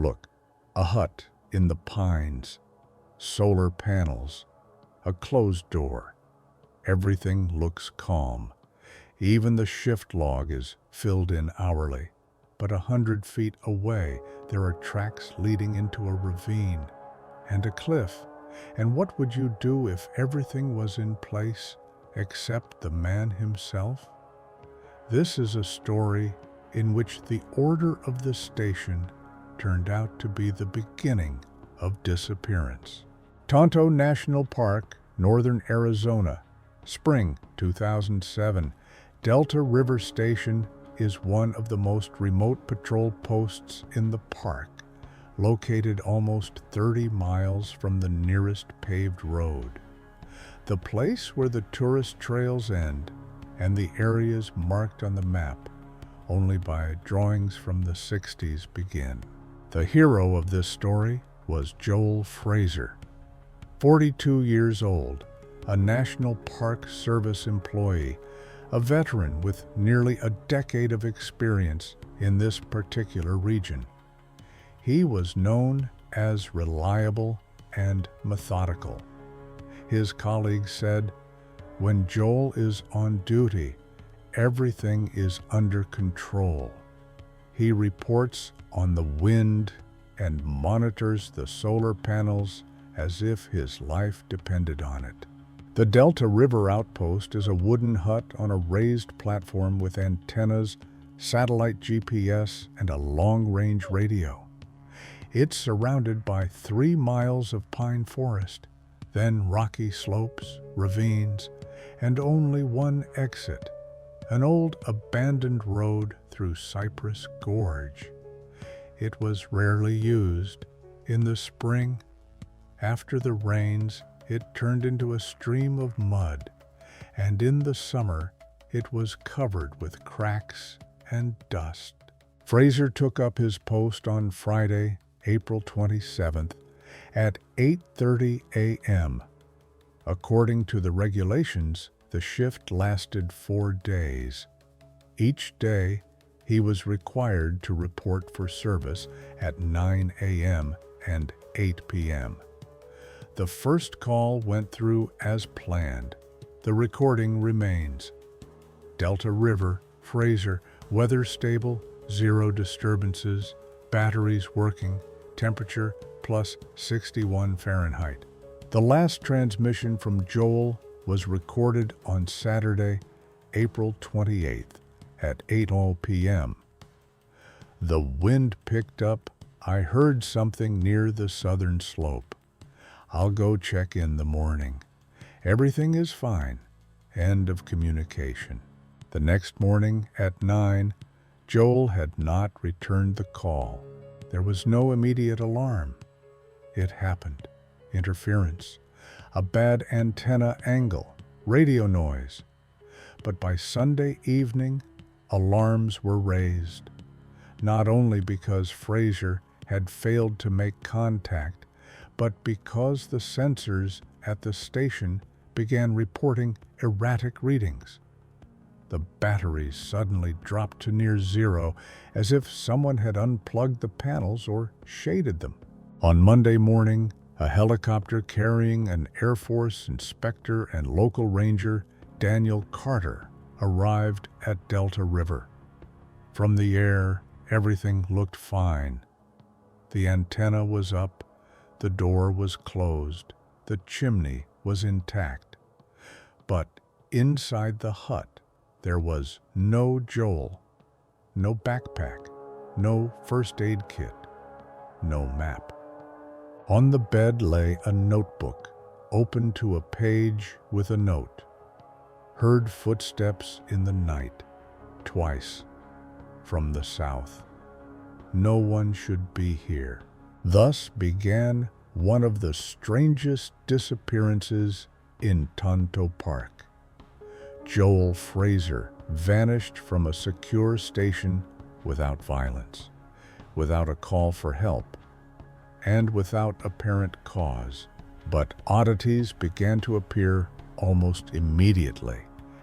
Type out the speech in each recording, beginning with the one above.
Look, a hut in the pines, solar panels, a closed door. Everything looks calm. Even the shift log is filled in hourly. But 100 feet away, there are tracks leading into a ravine and a cliff. And what would you do if everything was in place except the man himself? This is a story in which the order of the station turned out to be the beginning of disappearance. Tonto National Park, northern Arizona, spring 2007. Delta River Station is one of the most remote patrol posts in the park, located almost 30 miles from the nearest paved road. The place where the tourist trails end and the areas marked on the map only by drawings from the 60s begin. The hero of this story was Joel Frazer, 42 years old, a National Park Service employee, a veteran with nearly a decade of experience in this particular region. He was known as reliable and methodical. His colleagues said, "When Joel is on duty, everything is under control. He reports on the wind and monitors the solar panels as if his life depended on it." The Delta River Outpost is a wooden hut on a raised platform with antennas, satellite GPS, and a long-range radio. It's surrounded by 3 miles of pine forest, then rocky slopes, ravines, and only one exit, an old abandoned road through Cypress Gorge. It was rarely used. In the spring, after the rains, it turned into a stream of mud, and in the summer, it was covered with cracks and dust. Frazer took up his post on Friday, April 27th, at 8:30 a.m. According to the regulations, the shift lasted 4 days. Each day, he was required to report for service at 9 a.m. and 8 p.m. The first call went through as planned. The recording remains. Delta River, Frazer, weather stable, 0 disturbances, batteries working, temperature plus 61 Fahrenheit. The last transmission from Joel was recorded on Saturday, April 28th at 8:00 p.m. The wind picked up. I heard something near the southern slope. I'll go check in the morning. Everything is fine. End of communication. The next morning at 9, Joel had not returned the call. There was no immediate alarm. It happened. Interference. A bad antenna angle. Radio noise. But by Sunday evening, alarms were raised. Not only because Frazer had failed to make contact, but because the sensors at the station began reporting erratic readings. The batteries suddenly dropped to near 0, as if someone had unplugged the panels or shaded them. On Monday morning, a helicopter carrying an Air Force inspector and local ranger, Daniel Carter, arrived at Delta River. From the air, everything looked fine. The antenna was up, the door was closed, the chimney was intact. But inside the hut, there was no Joel, no backpack, no first aid kit, no map. On the bed lay a notebook, open to a page with a note. Heard footsteps in the night, twice, from the south. No one should be here. Thus began one of the strangest disappearances in Tonto Park. Joel Frazer vanished from a secure station without violence, without a call for help, and without apparent cause. But oddities began to appear almost immediately,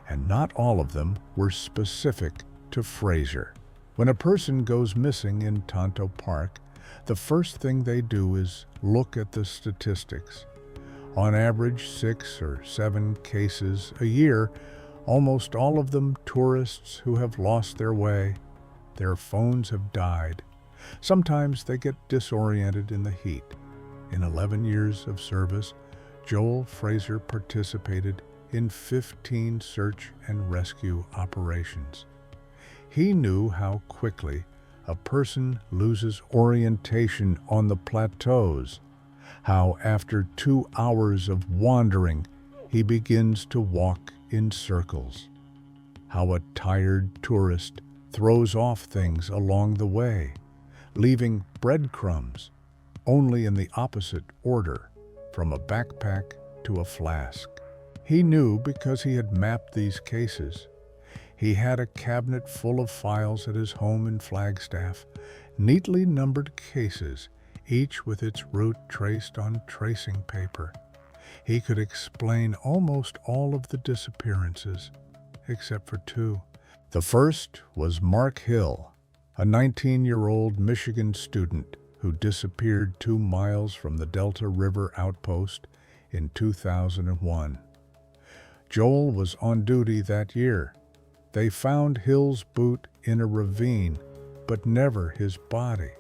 and not all of them were specific to Frazer. When a person goes missing in Tonto Park, The first thing they do is look at the statistics. On average, 6 or 7 cases a year, almost all of them tourists who have lost their way. Their phones have died. Sometimes they get disoriented in the heat. In 11 years of service, Joel Frazer participated in 15 search and rescue operations. He knew how quickly a person loses orientation on the plateaus, how after 2 hours of wandering, he begins to walk in circles, how a tired tourist throws off things along the way, leaving breadcrumbs, only in the opposite order, from a backpack to a flask. He knew because he had mapped these cases. He had a cabinet full of files at his home in Flagstaff, neatly numbered cases, each with its route traced on tracing paper. He could explain almost all of the disappearances, except for 2. The first was Mark Hill, a 19-year-old Michigan student who disappeared 2 miles from the Delta River outpost in 2001. Joel was on duty that year. They found Hill's boot in a ravine, but never his body.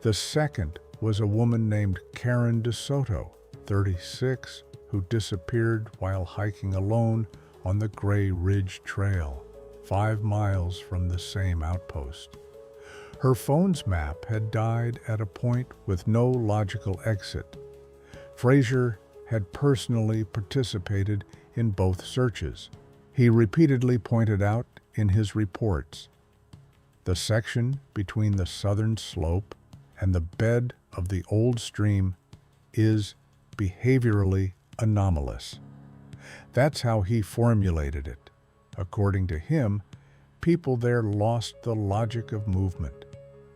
The second was a woman named Karen DeSoto, 36, who disappeared while hiking alone on the Gray Ridge Trail, 5 miles from the same outpost. Her phone's map had died at a point with no logical exit. Frazer had personally participated in both searches. He repeatedly pointed out in his reports, the section between the southern slope and the bed of the old stream is behaviorally anomalous. That's how he formulated it. According to him, people there lost the logic of movement.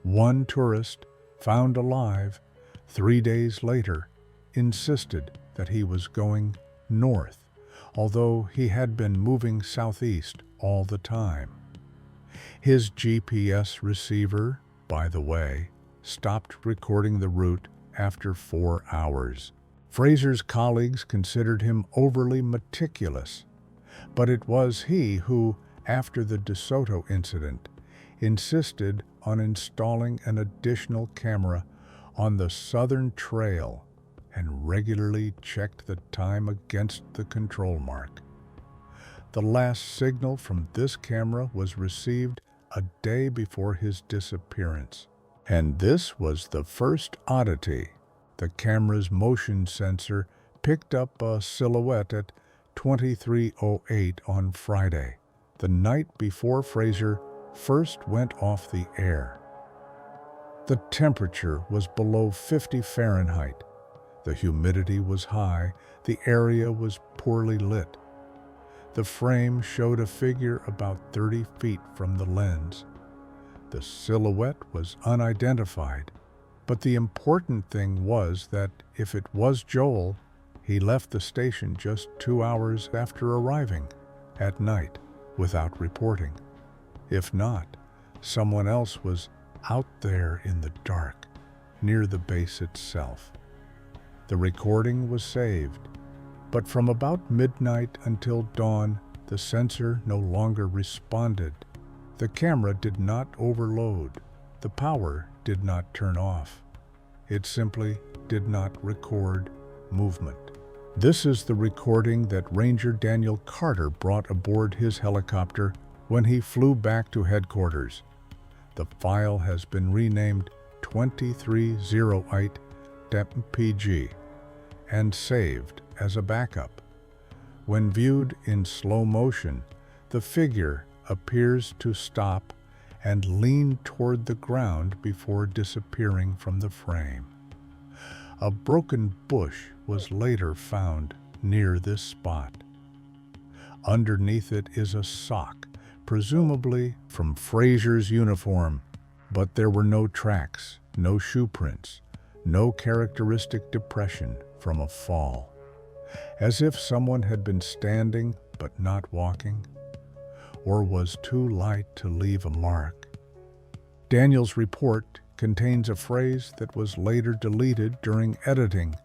One tourist, found alive 3 days later, insisted that he was going north, although he had been moving southeast all the time. His GPS receiver, by the way, stopped recording the route after 4 hours. Frazer's colleagues considered him overly meticulous, but it was he who, after the DeSoto incident, insisted on installing an additional camera on the southern trail and regularly checked the time against the control mark. The last signal from this camera was received a day before his disappearance. And this was the first oddity. The camera's motion sensor picked up a silhouette at 23:08 on Friday, the night before Frazer first went off the air. The temperature was below 50 Fahrenheit. The humidity was high. The area was poorly lit. The frame showed a figure about 30 feet from the lens. The silhouette was unidentified, but the important thing was that if it was Joel, he left the station just 2 hours after arriving, at night, without reporting. If not, someone else was out there in the dark, near the base itself. The recording was saved, but from about midnight until dawn, the sensor no longer responded. The camera did not overload. The power did not turn off. It simply did not record movement. This is the recording that Ranger Daniel Carter brought aboard his helicopter when he flew back to headquarters. The file has been renamed 2308-PG and saved as a backup. When viewed in slow motion, the figure appears to stop and lean toward the ground before disappearing from the frame. A broken bush was later found near this spot. Underneath it is a sock, presumably from Frazer's uniform, but there were no tracks, no shoe prints, no characteristic depression from a fall, as if someone had been standing but not walking, or was too light to leave a mark. Daniel's report contains a phrase that was later deleted during editing.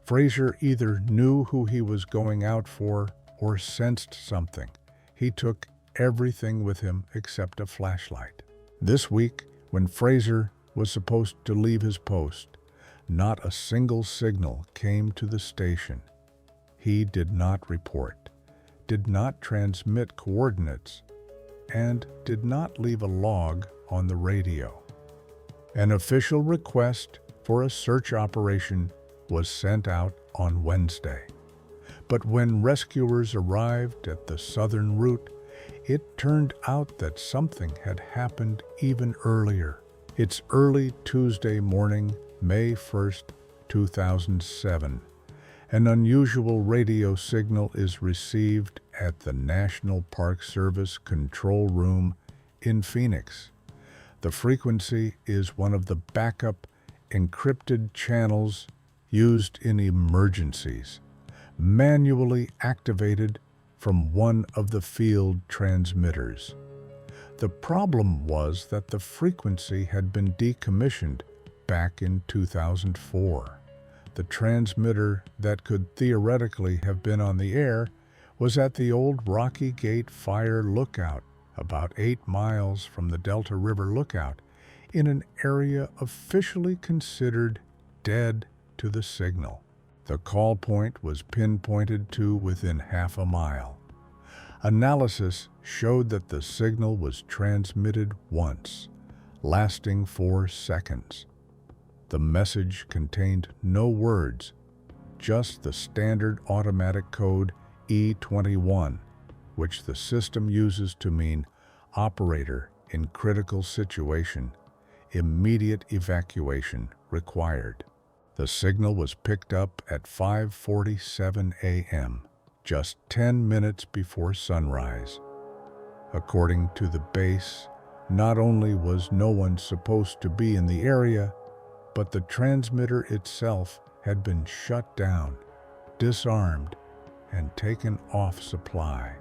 Frazer either knew who he was going out for or sensed something. He took everything with him except a flashlight. This week, when Frazer was supposed to leave his post, not a single signal came to the station. He did not report, did not transmit coordinates, and did not leave a log on the radio. An official request for a search operation was sent out on Wednesday. But when rescuers arrived at the southern route, it turned out that something had happened even earlier. It's early Tuesday morning, May 1st, 2007. An unusual radio signal is received at the National Park Service control room in Phoenix. The frequency is one of the backup encrypted channels used in emergencies, manually activated from one of the field transmitters. The problem was that the frequency had been decommissioned back in 2004. The transmitter that could theoretically have been on the air was at the old Rocky Gate Fire Lookout, about 8 miles from the Delta River Lookout, in an area officially considered dead to the signal. The call point was pinpointed to within half a mile. Analysis showed that the signal was transmitted once, lasting 4 seconds. The message contained no words, just the standard automatic code E21, which the system uses to mean operator in critical situation, immediate evacuation required. The signal was picked up at 5:47 a.m., just 10 minutes before sunrise. According to the base, not only was no one supposed to be in the area, but the transmitter itself had been shut down, disarmed, and taken off supply.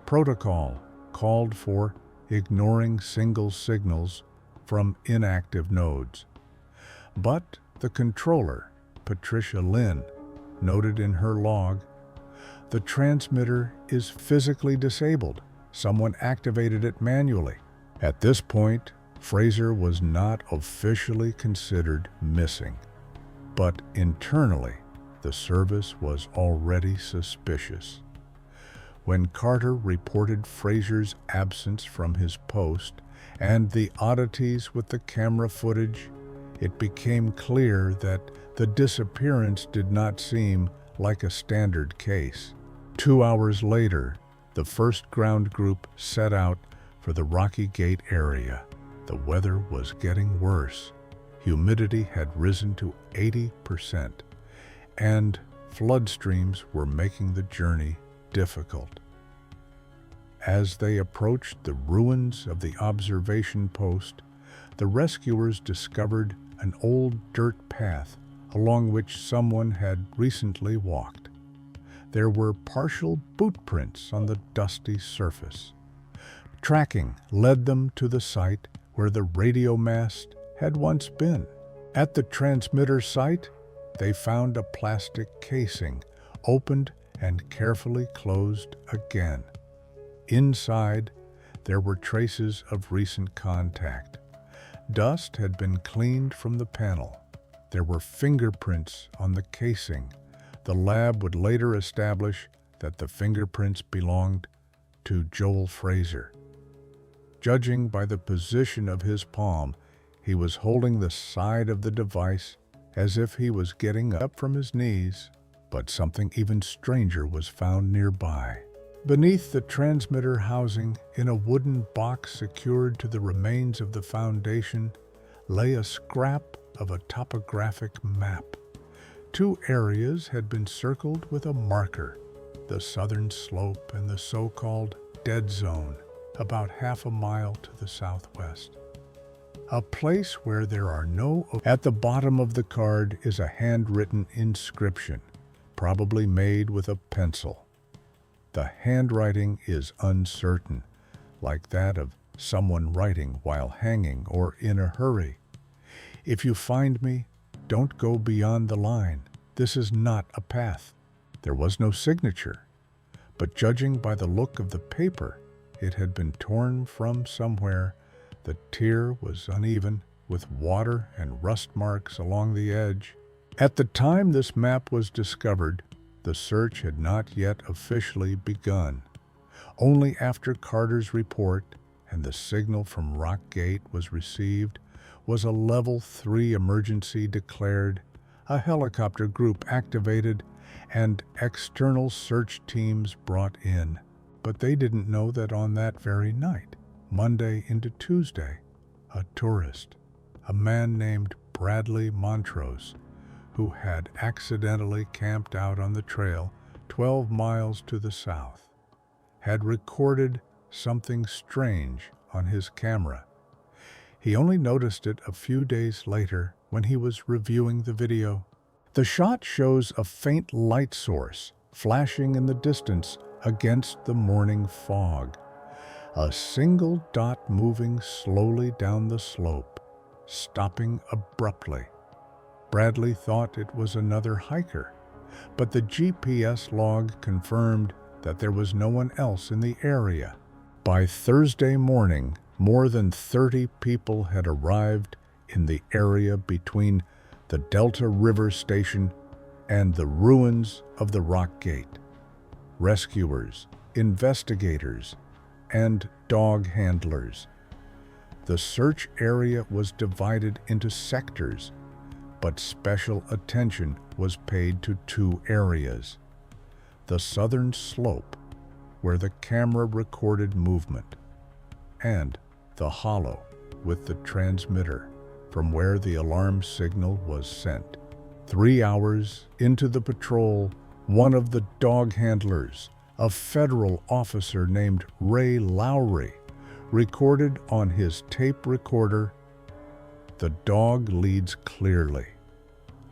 Protocol called for ignoring single signals from inactive nodes. But the controller, Patricia Lynn, noted in her log, the transmitter is physically disabled. Someone activated it manually. At this point, Frazer was not officially considered missing, but internally, the service was already suspicious. When Carter reported Frazer's absence from his post and the oddities with the camera footage, it became clear that the disappearance did not seem like a standard case. 2 hours later, the first ground group set out for the Rocky Gate area. The weather was getting worse. Humidity had risen to 80%, and flood streams were making the journey difficult. As they approached the ruins of the observation post, the rescuers discovered an old dirt path along which someone had recently walked. There were partial boot prints on the dusty surface. Tracking led them to the site where the radio mast had once been. At the transmitter site, they found a plastic casing, opened and carefully closed again. Inside, there were traces of recent contact. Dust had been cleaned from the panel. There were fingerprints on the casing. The lab would later establish that the fingerprints belonged to Joel Frazer. Judging by the position of his palm, he was holding the side of the device as if he was getting up from his knees, but something even stranger was found nearby. Beneath the transmitter housing, in a wooden box secured to the remains of the foundation, lay a scrap of a topographic map. 2 areas had been circled with a marker, the southern slope and the so-called dead zone, about half a mile to the southwest. A place where there are no... At the bottom of the card is a handwritten inscription, probably made with a pencil. The handwriting is uncertain, like that of someone writing while hanging or in a hurry. If you find me, don't go beyond the line. This is not a path. There was no signature, but judging by the look of the paper, it had been torn from somewhere. The tier was uneven, with water and rust marks along the edge. At the time this map was discovered, the search had not yet officially begun. Only after Carter's report and the signal from Rock Gate was received was a Level 3 emergency declared, a helicopter group activated, and external search teams brought in. But they didn't know that on that very night, Monday into Tuesday, a tourist, a man named Bradley Montrose, who had accidentally camped out on the trail 12 miles to the south, had recorded something strange on his camera. He only noticed it a few days later when he was reviewing the video. The shot shows a faint light source flashing in the distance against the morning fog. A single dot moving slowly down the slope, stopping abruptly. Bradley thought it was another hiker, but the GPS log confirmed that there was no one else in the area. By Thursday morning, more than 30 people had arrived in the area between the Delta River Station and the ruins of the Rock Gate. Rescuers, investigators, and dog handlers. The search area was divided into sectors, but special attention was paid to two areas. The southern slope, where the camera recorded movement, and the hollow with the transmitter, from where the alarm signal was sent. 3 hours into the patrol, one of the dog handlers, a federal officer named Ray Lowry, recorded on his tape recorder, "The dog leads clearly.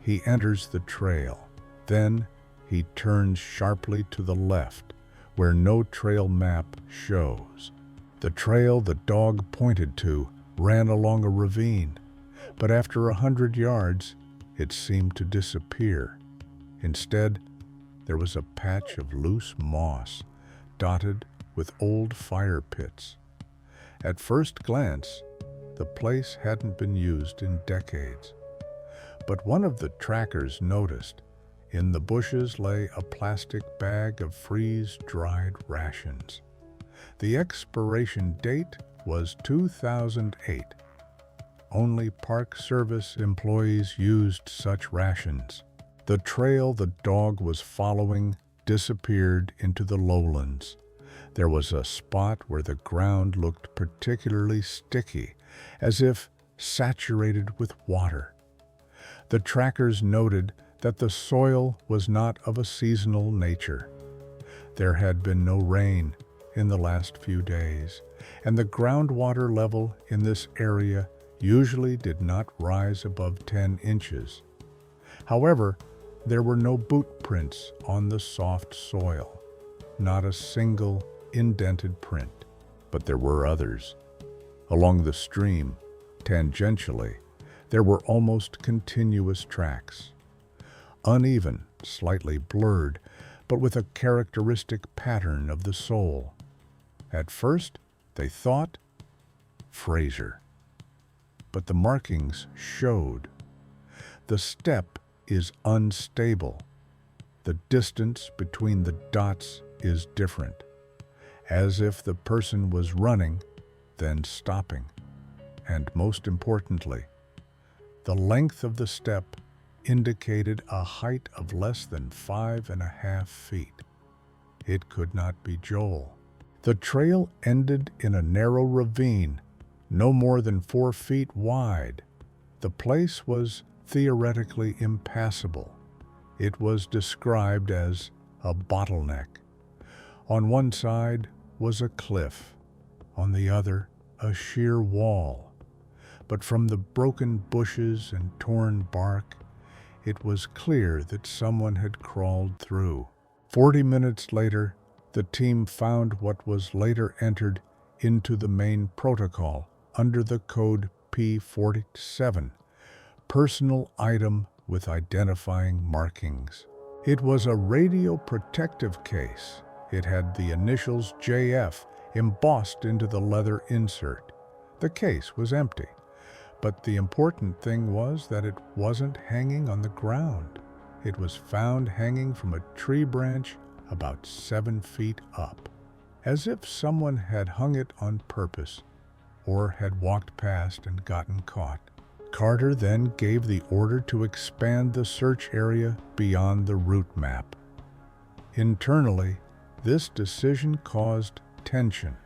He enters the trail. Then he turns sharply to the left, where no trail map shows. The trail the dog pointed to ran along a ravine, but after 100 yards, it seemed to disappear. Instead, there was a patch of loose moss, dotted with old fire pits. At first glance, the place hadn't been used in decades. But one of the trackers noticed in the bushes lay a plastic bag of freeze-dried rations. The expiration date was 2008. Only Park Service employees used such rations. The trail the dog was following disappeared into the lowlands. There was a spot where the ground looked particularly sticky, as if saturated with water. The trackers noted that the soil was not of a seasonal nature. There had been no rain in the last few days, and the groundwater level in this area usually did not rise above 10 inches. However, there were no boot prints on the soft soil, not a single indented print, but there were others. Along the stream, tangentially, there were almost continuous tracks. Uneven, slightly blurred, but with a characteristic pattern of the sole. At first, they thought Frazer. But the markings showed. The step is unstable. The distance between the dots is different, as if the person was running, then stopping. And most importantly, the length of the step indicated a height of less than 5.5 feet. It could not be Joel. The trail ended in a narrow ravine, no more than 4 feet wide. The place was theoretically impassable. It was described as a bottleneck. On one side was a cliff, on the other a sheer wall. But from the broken bushes and torn bark, it was clear that someone had crawled through. 40 minutes later, the team found what was later entered into the main protocol under the code P47, personal item with identifying markings. It was a radio protective case. It had the initials JF embossed into the leather insert. The case was empty, but the important thing was that it wasn't hanging on the ground. It was found hanging from a tree branch about 7 feet up, as if someone had hung it on purpose or had walked past and gotten caught. Carter then gave the order to expand the search area beyond the route map. Internally, this decision caused tension.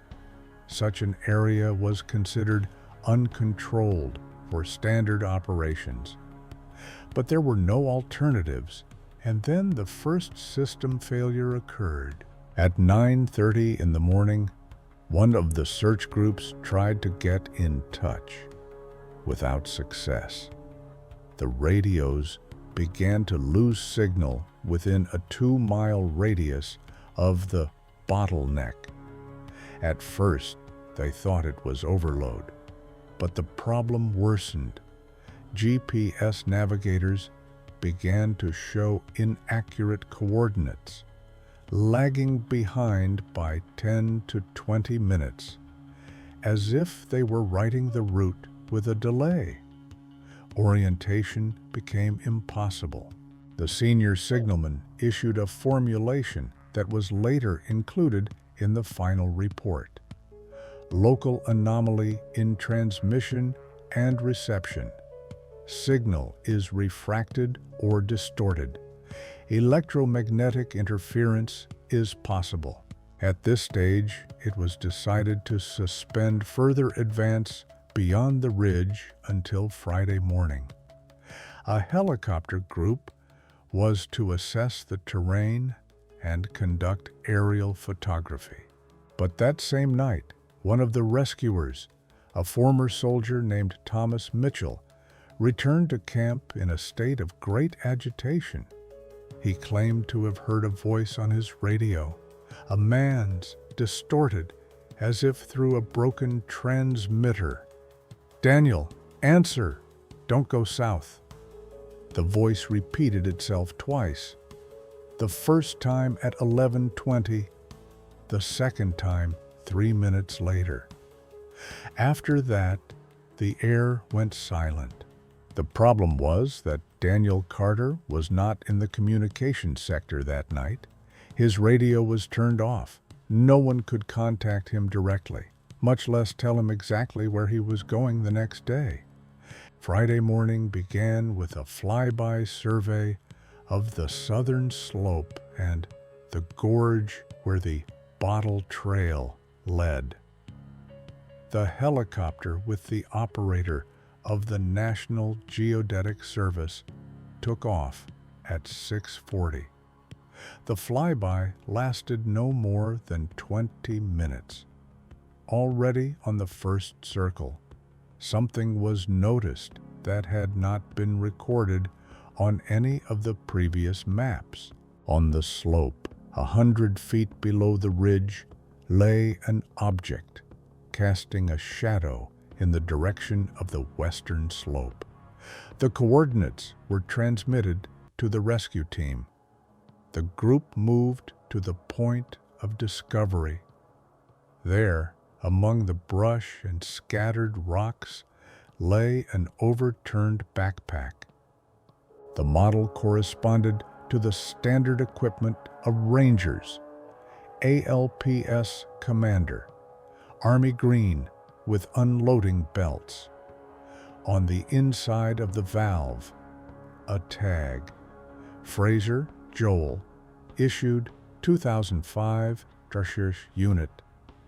Such an area was considered uncontrolled for standard operations. But there were no alternatives, and then the first system failure occurred. At 9:30 in the morning, one of the search groups tried to get in touch. Without success. The radios began to lose signal within a 2-mile radius of the bottleneck. At first, they thought it was overload, but the problem worsened. GPS navigators began to show inaccurate coordinates, lagging behind by 10 to 20 minutes, as if they were writing the route with a delay. Orientation became impossible. The senior signalman issued a formulation that was later included in the final report. Local anomaly in transmission and reception. Signal is refracted or distorted. Electromagnetic interference is possible. At this stage, it was decided to suspend further advance beyond the ridge until Friday morning. A helicopter group was to assess the terrain and conduct aerial photography. But that same night, one of the rescuers, a former soldier named Thomas Mitchell, returned to camp in a state of great agitation. He claimed to have heard a voice on his radio, a man's, distorted, as if through a broken transmitter. "Daniel, answer! Don't go south." The voice repeated itself twice. The first time at 11:20, the second time 3 minutes later. After that, the air went silent. The problem was that Daniel Carter was not in the communications sector that night. His radio was turned off. No one could contact him directly, much less tell him exactly where he was going the next day. Friday morning began with a flyby survey of the southern slope and the gorge where the Bottle Trail led. The helicopter with the operator of the National Geodetic Service took off at 6:40. The flyby lasted no more than 20 minutes. Already on the first circle, something was noticed that had not been recorded on any of the previous maps. On the slope, 100 feet below the ridge, lay an object, casting a shadow in the direction of the western slope. The coordinates were transmitted to the rescue team. The group moved to the point of discovery. There, among the brush and scattered rocks, lay an overturned backpack. The model corresponded to the standard equipment of Rangers, ALPS Commander, Army green with unloading belts. On the inside of the valve, a tag, Frazer, Joel, issued 2005 Drashirsh Unit,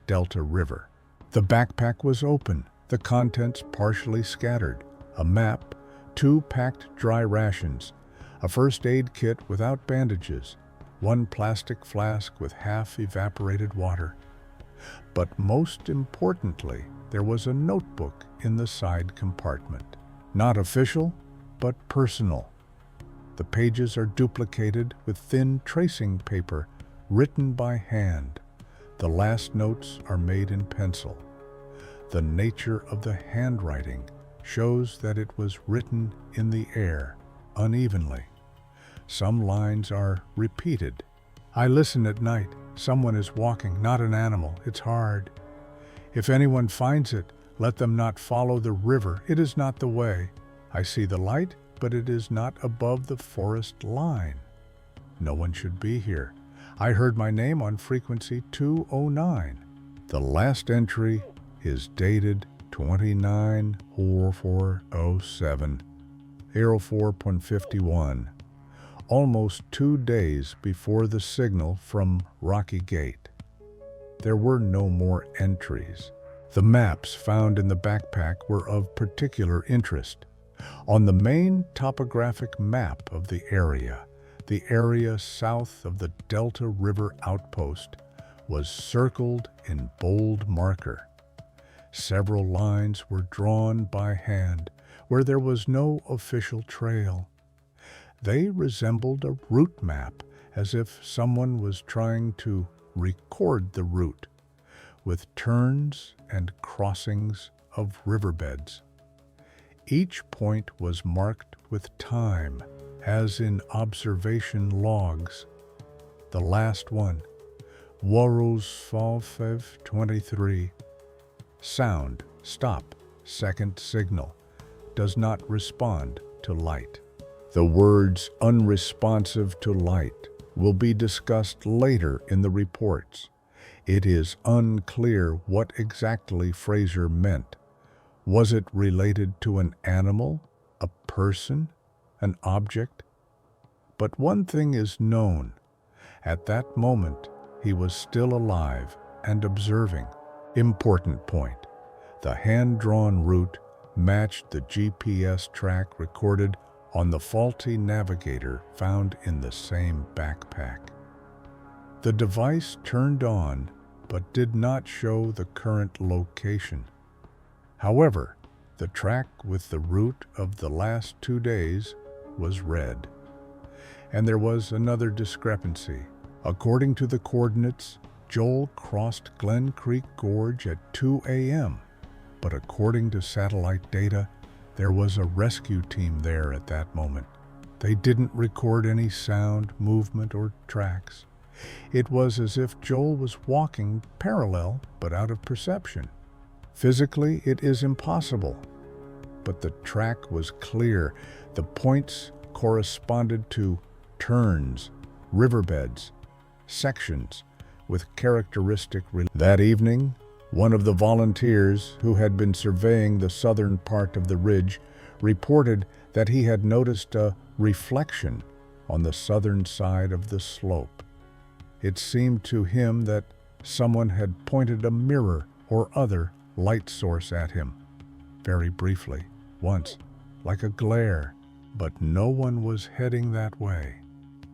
Delta River. The backpack was open, the contents partially scattered, a map, 2 packed dry rations, a first aid kit without bandages, 1 plastic flask with half evaporated water. But most importantly, there was a notebook in the side compartment. Not official, but personal. The pages are duplicated with thin tracing paper written by hand. The last notes are made in pencil. The nature of the handwriting shows that it was written in the air, unevenly. Some lines are repeated. I listen at night. Someone is walking, not an animal. It's hard. If anyone finds it, let them not follow the river. It is not the way. I see the light, but it is not above the forest line. No one should be here. I heard my name on frequency 209. The last entry is dated 29/44/07, 04.51, almost 2 days before the signal from Rocky Gate. There were no more entries. The maps found in the backpack were of particular interest. On the main topographic map of the area south of the Delta River outpost was circled in bold marker. Several lines were drawn by hand where there was no official trail. They resembled a route map, as if someone was trying to record the route, with turns and crossings of riverbeds. Each point was marked with time, as in observation logs. The last one, Warosfalfev 23. Sound, stop, second signal, does not respond to light. The words unresponsive to light will be discussed later in the reports. It is unclear what exactly Frazer meant. Was it related to an animal, a person, an object? But one thing is known. At that moment, he was still alive and observing. Important point. The hand-drawn route matched the GPS track recorded on the faulty navigator found in the same backpack. The device turned on, but did not show the current location. However, the track with the route of the last 2 days was red. And there was another discrepancy. According to the coordinates, Joel crossed Glen Creek Gorge at 2 a.m., but according to satellite data, there was a rescue team there at that moment. They didn't record any sound, movement, or tracks. It was as if Joel was walking parallel but out of perception. Physically, it is impossible, but the track was clear. The points corresponded to turns, riverbeds, sections with characteristic. That evening, one of the volunteers who had been surveying the southern part of the ridge reported that he had noticed a reflection on the southern side of the slope. It seemed to him that someone had pointed a mirror or other light source at him, very briefly, once, like a glare, but no one was heading that way,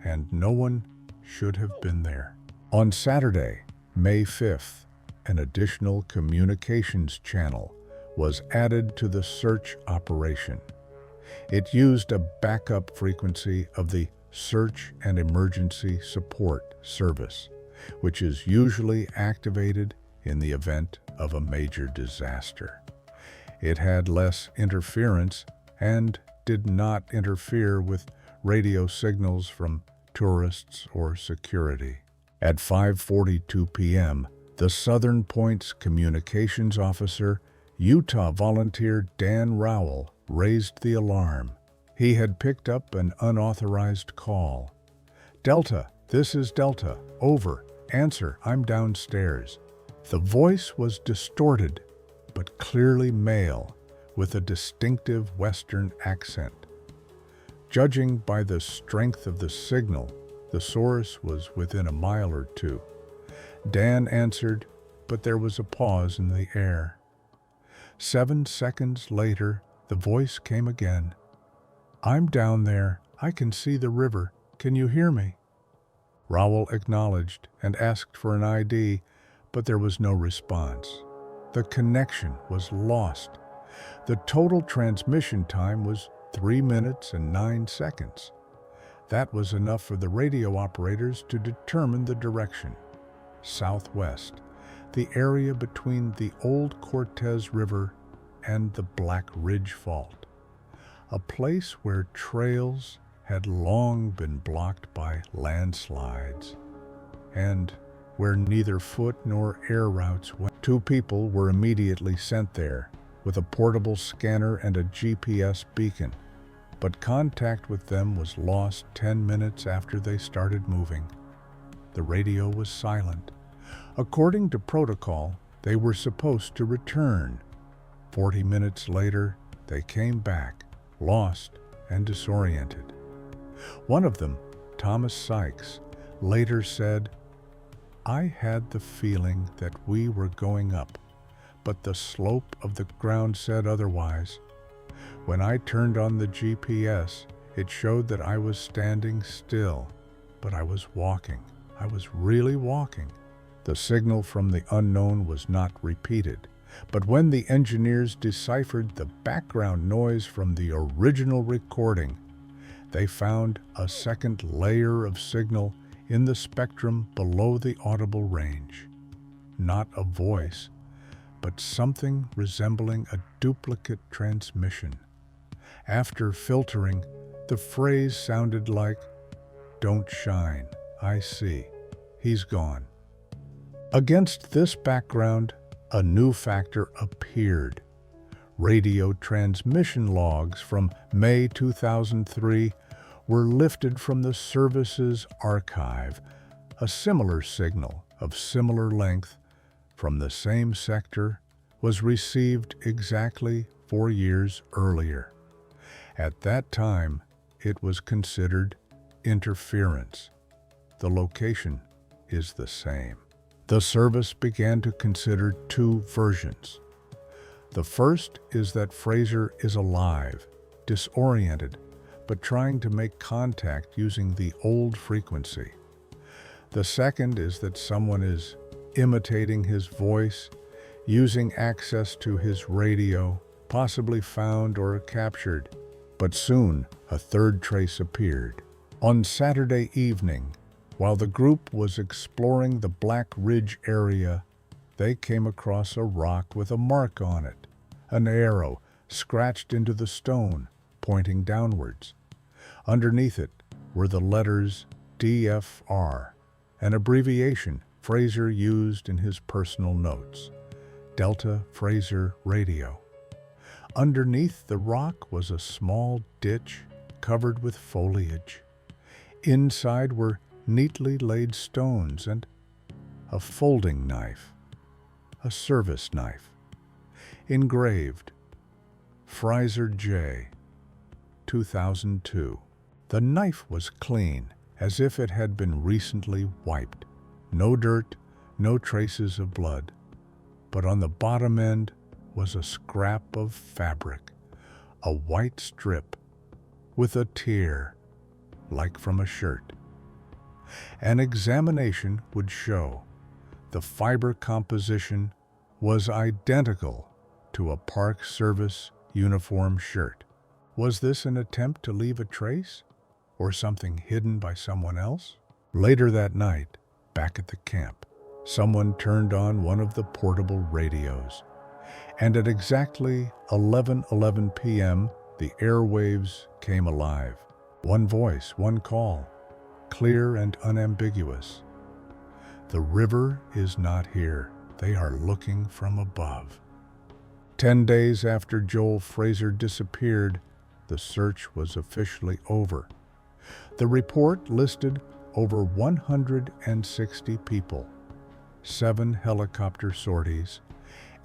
and no one should have been there. On Saturday, May 5th, an additional communications channel was added to the search operation. It used a backup frequency of the Search and Emergency Support Service, which is usually activated in the event of a major disaster. It had less interference and did not interfere with radio signals from tourists or security. At 5:42 p.m., the Southern Point's communications officer, Utah volunteer Dan Rowell, raised the alarm. He had picked up an unauthorized call. "Delta, this is Delta. Over. Answer, I'm downstairs." The voice was distorted, but clearly male, with a distinctive Western accent. Judging by the strength of the signal, the source was within a mile or two. Dan answered, but there was a pause in the air. 7 seconds later, the voice came again. "I'm down there. I can see the river. Can you hear me?" Rowell acknowledged and asked for an ID, but there was no response. The connection was lost. The total transmission time was 3 minutes and 9 seconds. That was enough for the radio operators to determine the direction. southwest, the area between the old Cortez River and the Black Ridge Fault, a place where trails had long been blocked by landslides and where neither foot nor air routes went. 2 people were immediately sent there with a portable scanner and a GPS beacon, but contact with them was lost 10 minutes after they started moving. The radio was silent. According to protocol, they were supposed to return. 40 minutes later, they came back, lost and disoriented. One of them, Thomas Sykes, later said, "I had the feeling that we were going up, but the slope of the ground said otherwise. When I turned on the GPS, it showed that I was standing still, but I was walking. I was really walking." The signal from the unknown was not repeated, but when the engineers deciphered the background noise from the original recording, they found a second layer of signal in the spectrum below the audible range. Not a voice, but something resembling a duplicate transmission. After filtering, the phrase sounded like, "Don't shine, I see, he's gone." Against this background, a new factor appeared. Radio transmission logs from May 2003 were lifted from the service's archive. A similar signal of similar length from the same sector was received exactly 4 years earlier. At that time, it was considered interference. The location is the same. The service began to consider 2 versions. The first is that Frazer is alive, disoriented, but trying to make contact using the old frequency. The second is that someone is imitating his voice, using access to his radio, possibly found or captured. But soon, a third trace appeared. On Saturday evening, while the group was exploring the Black Ridge area, they came across a rock with a mark on it, an arrow scratched into the stone, pointing downwards. Underneath it were the letters DFR, an abbreviation Frazer used in his personal notes, Delta Frazer Radio. Underneath the rock was a small ditch covered with foliage. Inside were neatly laid stones and a folding knife, a service knife, engraved, Frazer J, 2002. The knife was clean, as if it had been recently wiped. No dirt, no traces of blood. But on the bottom end was a scrap of fabric, a white strip with a tear, like from a shirt. An examination would show the fiber composition was identical to a Park Service uniform shirt. Was this an attempt to leave a trace, or something hidden by someone else? Later that night, back at the camp, someone turned on one of the portable radios, and at exactly 11:11 p.m., the airwaves came alive. One voice, one call, clear and unambiguous. "The river is not here. They are looking from above." 10 days after Joel Frazer disappeared, the search was officially over. The report listed over 160 people, 7 helicopter sorties,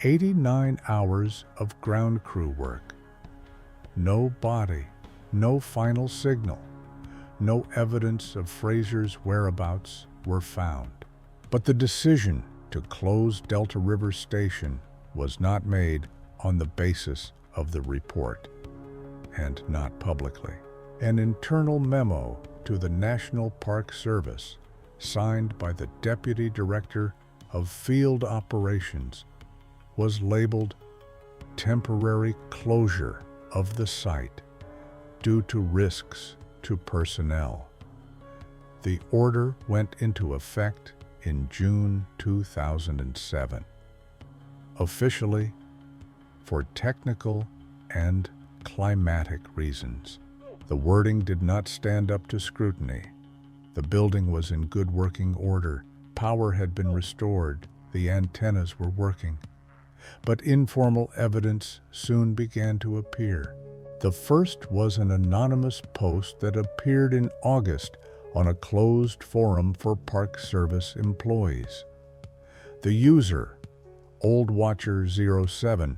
89 hours of ground crew work. No body, no final signal, no evidence of Frazer's whereabouts were found. But the decision to close Delta River Station was not made on the basis of the report, and not publicly. An internal memo to the National Park Service, signed by the Deputy Director of Field Operations, was labeled "Temporary Closure of the Site due to risks to personnel." The order went into effect in June 2007. Officially, for technical and climatic reasons. The wording did not stand up to scrutiny. The building was in good working order. Power had been restored. The antennas were working. But informal evidence soon began to appear. The first was an anonymous post that appeared in August on a closed forum for Park Service employees. The user, OldWatcher07,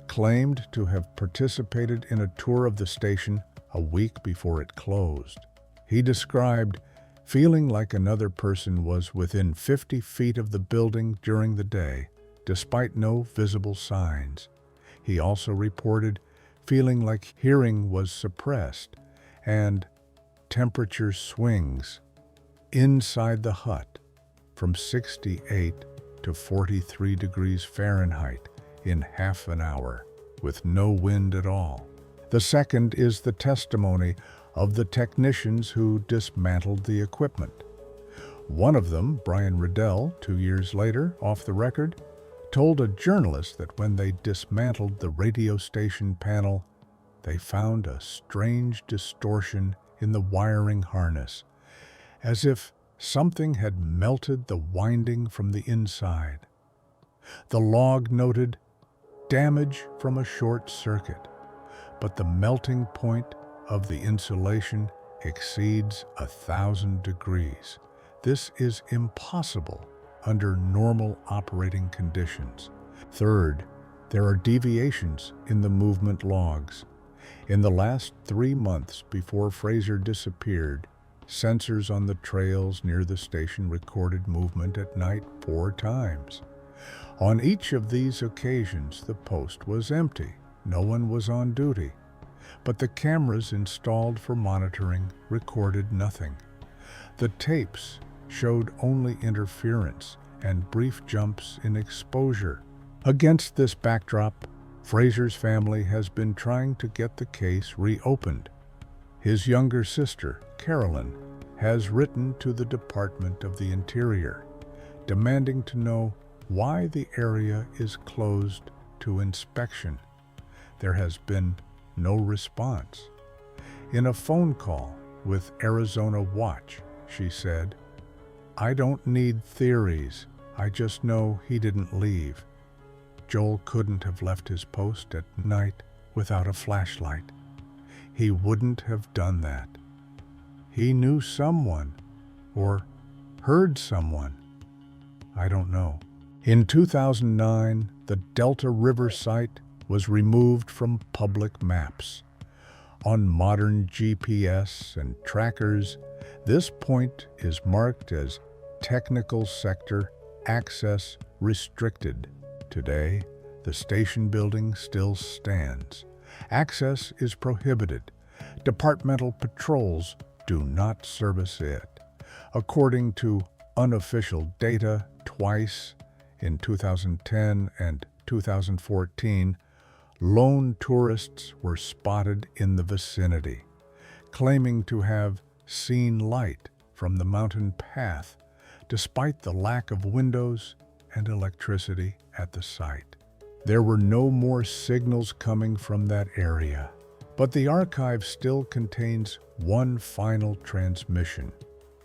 claimed to have participated in a tour of the station a week before it closed. He described feeling like another person was within 50 feet of the building during the day, despite no visible signs. He also reported feeling like hearing was suppressed and temperature swings inside the hut from 68 to 43 degrees Fahrenheit in half an hour, with no wind at all. The second is the testimony of the technicians who dismantled the equipment. One of them, Brian Riddell, 2 years later, off the record, told a journalist that when they dismantled the radio station panel, they found a strange distortion in the wiring harness, as if something had melted the winding from the inside. The log noted damage from a short circuit, but the melting point of the insulation exceeds 1,000 degrees. This is impossible under normal operating conditions. Third, there are deviations in the movement logs. In the last 3 months before Frazer disappeared, sensors on the trails near the station recorded movement at night 4 times. On each of these occasions, the post was empty. No one was on duty. But the cameras installed for monitoring recorded nothing. The tapes showed only interference and brief jumps in exposure. Against this backdrop, Frazer's family has been trying to get the case reopened. His younger sister, Carolyn, has written to the Department of the Interior, demanding to know why the area is closed to inspection. There has been no response. In a phone call with Arizona Watch, she said, "I don't need theories. I just know he didn't leave. Joel couldn't have left his post at night without a flashlight. He wouldn't have done that. He knew someone or heard someone. I don't know." In 2009, the Delta River site was removed from public maps. On modern GPS and trackers, this point is marked as Technical Sector Access Restricted. Today, the station building still stands. Access is prohibited. Departmental patrols do not service it. According to unofficial data, twice, in 2010 and 2014, lone tourists were spotted in the vicinity, claiming to have seen light from the mountain path, despite the lack of windows and electricity at the site. There were no more signals coming from that area, but the archive still contains one final transmission,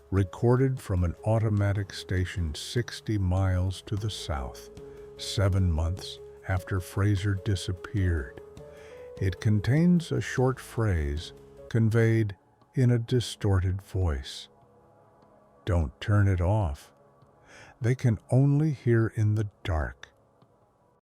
recorded from an automatic station 60 miles to the south, 7 months after Frazer disappeared. It contains a short phrase conveyed in a distorted voice. "Don't turn it off. They can only hear in the dark.